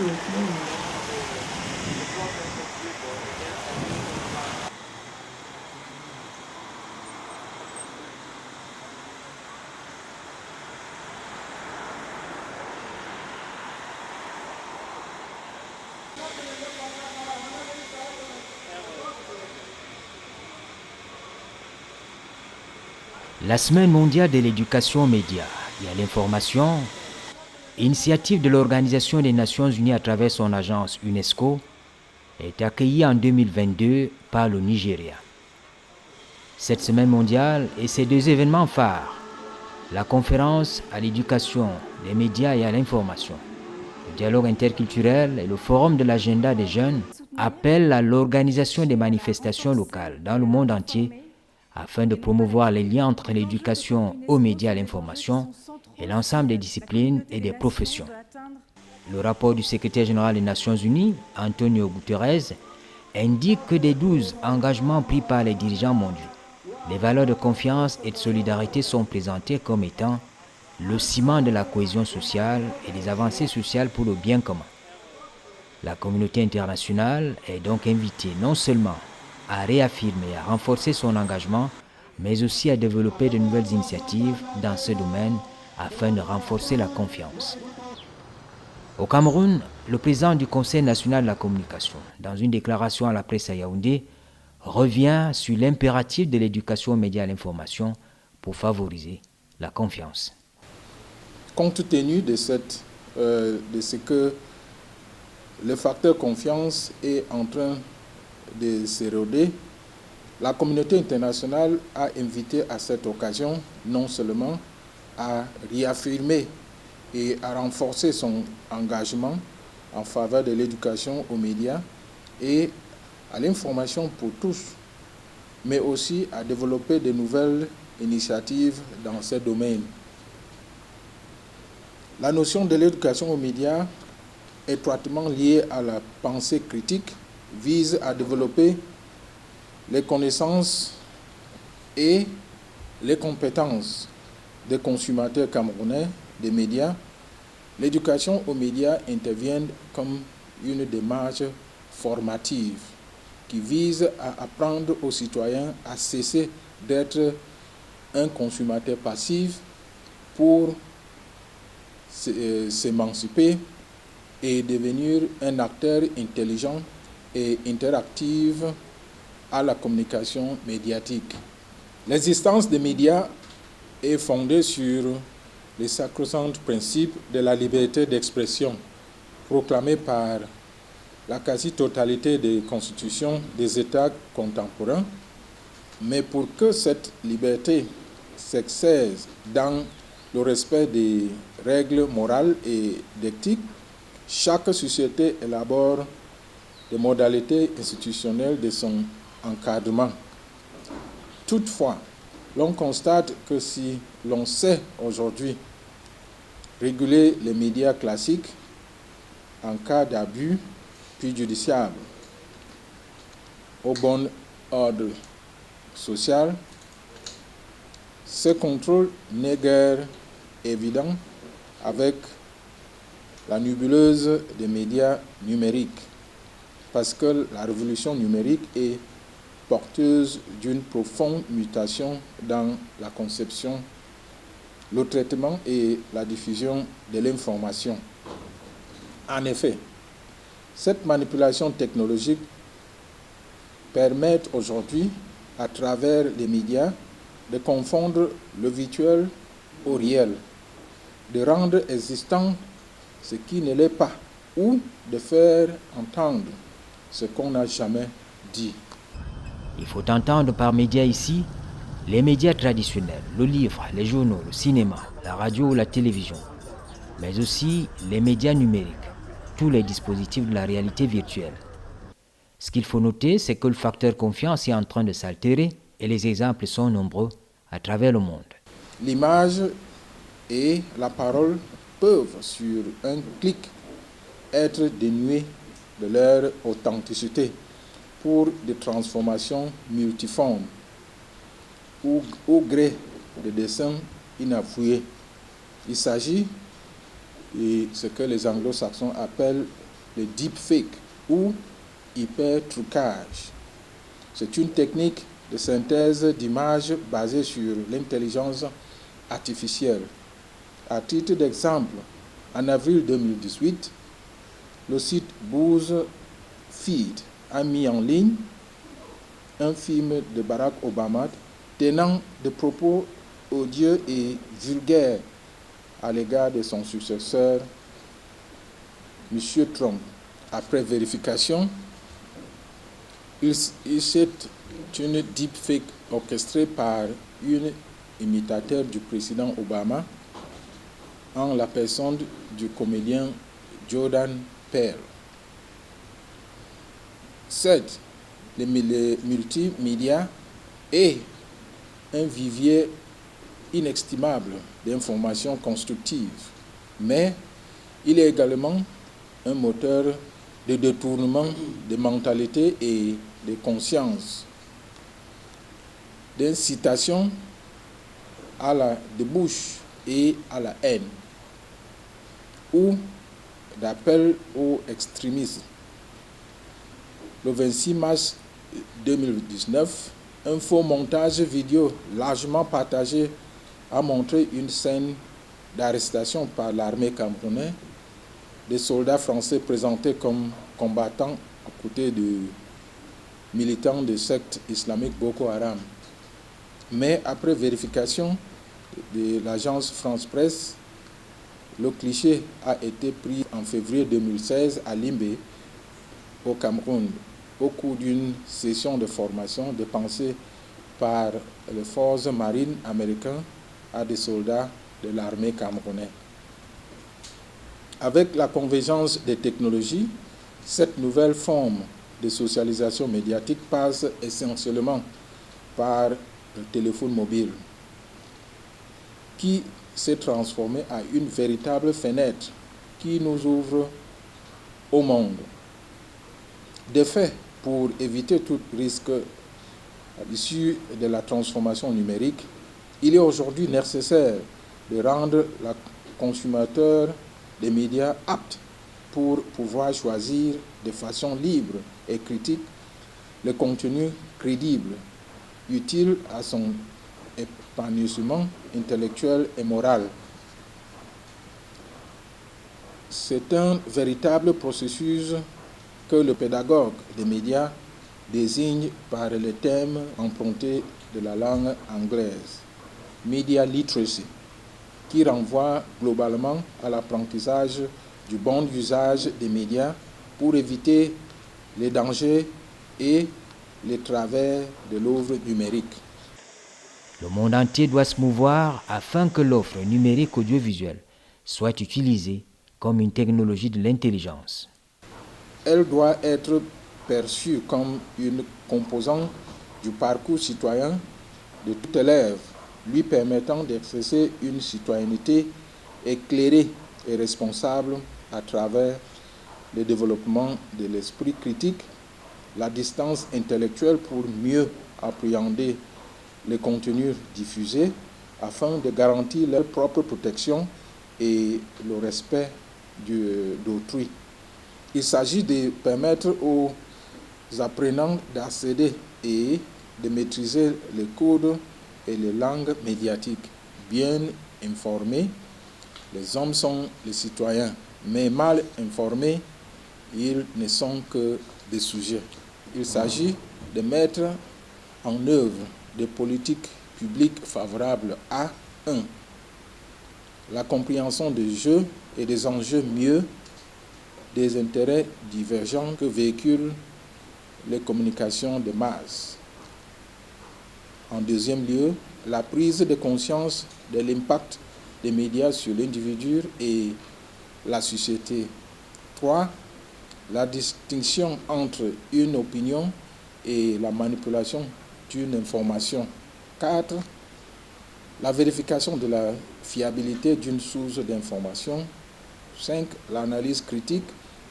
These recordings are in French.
La Semaine mondiale de l'éducation aux médias et à l'information, initiative de l'Organisation des Nations Unies à travers son agence UNESCO, est accueillie en 2022 par le Nigeria. Cette Semaine mondiale et ses deux événements phares, la conférence à l'éducation, les médias et à l'information, le dialogue interculturel et le forum de l'agenda des jeunes, appellent à l'organisation des manifestations locales dans le monde entier afin de promouvoir les liens entre l'éducation aux médias et l'information et l'ensemble des disciplines et des professions. Le rapport du secrétaire général des Nations Unies, Antonio Guterres, indique que des 12 engagements pris par les dirigeants mondiaux, les valeurs de confiance et de solidarité sont présentées comme étant le ciment de la cohésion sociale et des avancées sociales pour le bien commun. La communauté internationale est donc invitée non seulement à réaffirmer et à renforcer son engagement, mais aussi à développer de nouvelles initiatives dans ce domaine afin de renforcer la confiance. Au Cameroun, le président du Conseil national de la communication, dans une déclaration à la presse à Yaoundé, revient sur l'impératif de l'éducation aux médias et à l'information pour favoriser la confiance. Compte tenu de ce que le facteur confiance est en train de s'éroder, la communauté internationale a invité à cette occasion non seulement à réaffirmer et à renforcer son engagement en faveur de l'éducation aux médias et à l'information pour tous, mais aussi à développer de nouvelles initiatives dans ce domaine. La notion de l'éducation aux médias, étroitement liée à la pensée critique, vise à développer les connaissances et les compétences des consommateurs camerounais des médias. L'éducation aux médias intervient comme une démarche formative qui vise à apprendre aux citoyens à cesser d'être un consommateur passif pour s'émanciper et devenir un acteur intelligent et interactif à la communication médiatique. L'existence des médias est fondée sur les sacro-saints principes de la liberté d'expression proclamés par la quasi-totalité des constitutions des États contemporains. Mais pour que cette liberté s'exerce dans le respect des règles morales et d'éthique, chaque société élabore des modalités institutionnelles de son encadrement. Toutefois, l'on constate que si l'on sait aujourd'hui réguler les médias classiques en cas d'abus préjudiciable au bon ordre social, ce contrôle n'est guère évident avec la nébuleuse des médias numériques, parce que la révolution numérique est porteuse d'une profonde mutation dans la conception, le traitement et la diffusion de l'information. En effet, cette manipulation technologique permet aujourd'hui, à travers les médias, de confondre le virtuel au réel, de rendre existant ce qui ne l'est pas, ou de faire entendre ce qu'on n'a jamais dit. Il faut entendre par médias ici les médias traditionnels, le livre, les journaux, le cinéma, la radio ou la télévision, mais aussi les médias numériques, tous les dispositifs de la réalité virtuelle. Ce qu'il faut noter, c'est que le facteur confiance est en train de s'altérer et les exemples sont nombreux à travers le monde. L'image et la parole peuvent, sur un clic, être dénuées de leur authenticité pour des transformations multiformes ou au gré de dessins inavoués. Il s'agit de ce que les anglo-saxons appellent le deepfake ou hypertrucage. C'est une technique de synthèse d'images basée sur l'intelligence artificielle. À titre d'exemple, en avril 2018, le site BuzzFeed a mis en ligne un film de Barack Obama tenant des propos odieux et vulgaires à l'égard de son successeur, M. Trump. Après vérification, c'est une deepfake orchestrée par un imitateur du président Obama en la personne du comédien Jordan Peele. 7. Les multimédias est un vivier inestimable d'informations constructives, mais il est également un moteur de détournement de mentalité et de conscience, d'incitation à la débauche et à la haine, ou d'appel au extrémisme. Le 26 mars 2019, un faux montage vidéo largement partagé a montré une scène d'arrestation par l'armée camerounaise des soldats français présentés comme combattants à côté de militants de secte islamique Boko Haram. Mais après vérification de l'agence France Presse, le cliché a été pris en février 2016 à Limbé, au Cameroun, au cours d'une session de formation dépensée par les forces marines américaines à des soldats de l'armée camerounaise. Avec la convergence des technologies, cette nouvelle forme de socialisation médiatique passe essentiellement par le téléphone mobile, qui s'est transformé en une véritable fenêtre qui nous ouvre au monde. De fait, pour éviter tout risque à l'issue de la transformation numérique, il est aujourd'hui nécessaire de rendre le consommateur des médias apte pour pouvoir choisir de façon libre et critique le contenu crédible, utile à son épanouissement intellectuel et moral. C'est un véritable processus que le pédagogue des médias désigne par le thème emprunté de la langue anglaise, Media Literacy, qui renvoie globalement à l'apprentissage du bon usage des médias pour éviter les dangers et les travers de l'œuvre numérique. Le monde entier doit se mouvoir afin que l'offre numérique audiovisuelle soit utilisée comme une technologie de l'intelligence. Elle doit être perçue comme une composante du parcours citoyen de tout élève, lui permettant d'exercer une citoyenneté éclairée et responsable à travers le développement de l'esprit critique, la distance intellectuelle pour mieux appréhender les contenus diffusés afin de garantir leur propre protection et le respect d'autrui. Il s'agit de permettre aux apprenants d'accéder et de maîtriser les codes et les langues médiatiques. Bien informés, les hommes sont les citoyens, mais mal informés, ils ne sont que des sujets. Il s'agit de mettre en œuvre des politiques publiques favorables à 1. La compréhension des jeux et des enjeux mieux des intérêts divergents que véhiculent les communications de masse. En deuxième lieu, la prise de conscience de l'impact des médias sur l'individu et la société. 3. La distinction entre une opinion et la manipulation d'une information. 4. La vérification de la fiabilité d'une source d'information. 5. L'analyse critique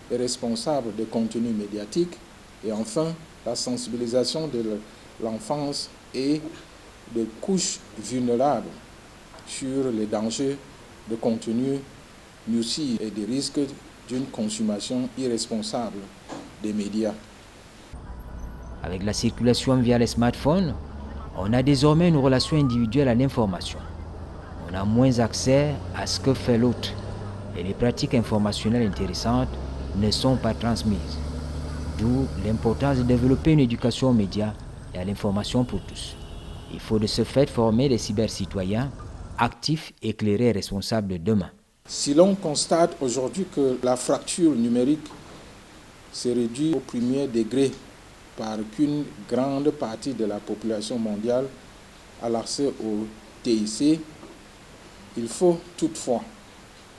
et responsable des contenus médiatiques. Et enfin, la sensibilisation de l'enfance et des couches vulnérables sur les dangers de contenus nocifs et des risques d'une consommation irresponsable des médias. Avec la circulation via les smartphones, on a désormais une relation individuelle à l'information. On a moins accès à ce que fait l'autre et les pratiques informationnelles intéressantes ne sont pas transmises. D'où l'importance de développer une éducation aux médias et à l'information pour tous. Il faut de ce fait former des cybercitoyens actifs, éclairés et responsables de demain. Si l'on constate aujourd'hui que la fracture numérique se réduit au premier degré par qu'une grande partie de la population mondiale a l'accès au TIC, il faut toutefois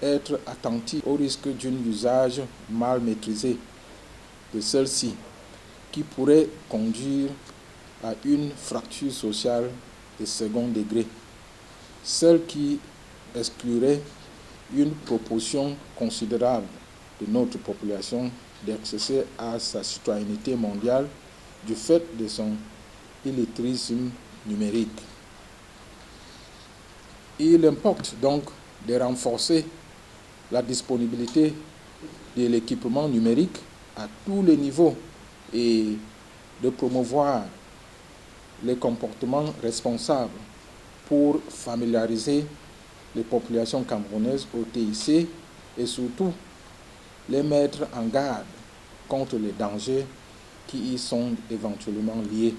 être attentif au risque d'un usage mal maîtrisé de celle-ci qui pourrait conduire à une fracture sociale de second degré, celle qui exclurait une proportion considérable de notre population d'accéder à sa citoyenneté mondiale du fait de son illettrisme numérique. Il importe donc de renforcer la disponibilité de l'équipement numérique à tous les niveaux et de promouvoir les comportements responsables pour familiariser les populations camerounaises au TIC et surtout les mettre en garde contre les dangers qui y sont éventuellement liés.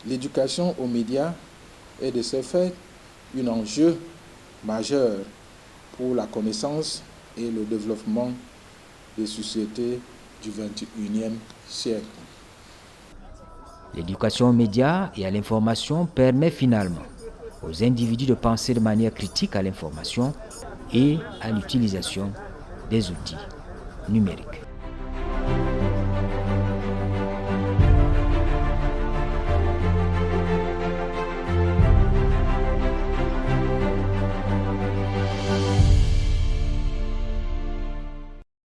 L'éducation aux médias est de ce fait un enjeu majeur pour la connaissance et le développement des sociétés du XXIe siècle. L'éducation aux médias et à l'information permet finalement aux individus de penser de manière critique à l'information et à l'utilisation des outils numériques.